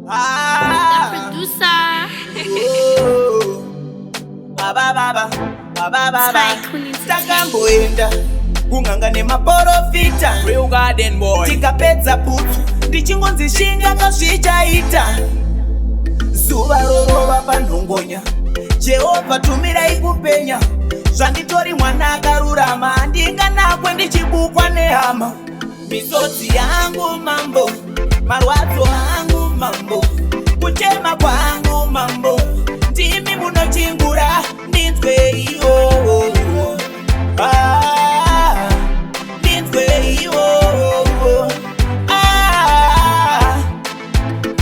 The producer. Takamboenda kunganga nemaprofita Real garden boy. tikapedza putsu ndichingonzishinga kazvichaita zuva rorova panhongonya Jehovha tumirai kupenya zvanditori mwana akarurama handinganakwe ndichibukwa nehama misodzi yangu mambo marwadzo angu mambo kuchema kwangu mambo ndimi munochingura ndinzweiwo ndinzweiwo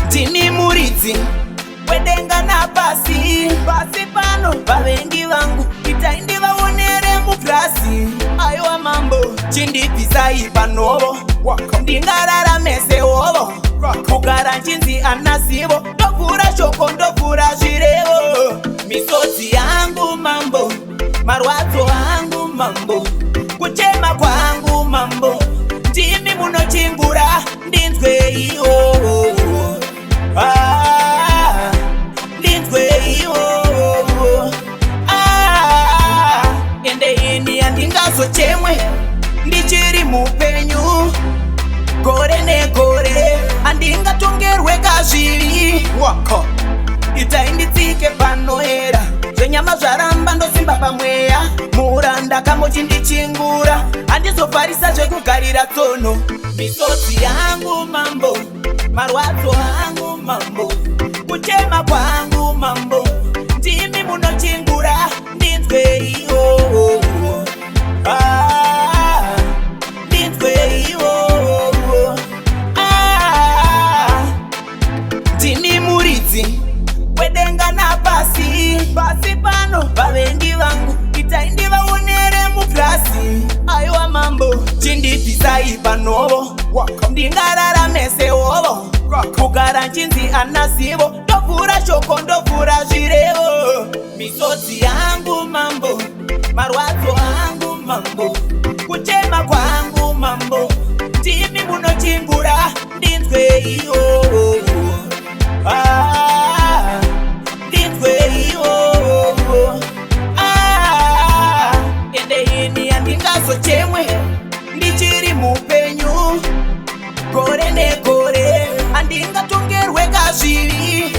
ndini muridzi wedenga napasi pasi pano vavengi vangu itai ndivaonere mupurasi aiwa mambo chindibvisai panhovo ndingararame sehovo kugara nchinzi ana zivo ndovhura shoko ndovhura zvirevo misodzi yangu mambo marwadzo angu mambo kuchema kwangu mambo ndimi munochingura ndinzweiwo ende ini handingazochemwe ndichiri mupenyu gore negore handingatongerwe kazviri itai nditsike panoera zvenyama zvaramba ndosimba pamweya muranda kamochindichingura handizovharisa zvekugarira tsono misodzi yangu mambo marwadzo angu mambo kuchema kwangu mambo ndimi munochingura ndinzweiwo ndinzweiwo ndini muridzi wedenga napasi pasi pano vavengi vangu itai ndivaonere mupurasi aiwa mambo chindibvisai panhovo ndingararame sehovo kugara nchinzi ana zivo ndovhura shoko ndovhura zvirevo misodzi yangu mambo marwadzo angu mambo kuchema kwangu mambo ndimi munochingura ndinzweiwo ndinzweiwo ende ini handingazochemwe ndichiri mupenyu gore negore handingatongerwe kazviri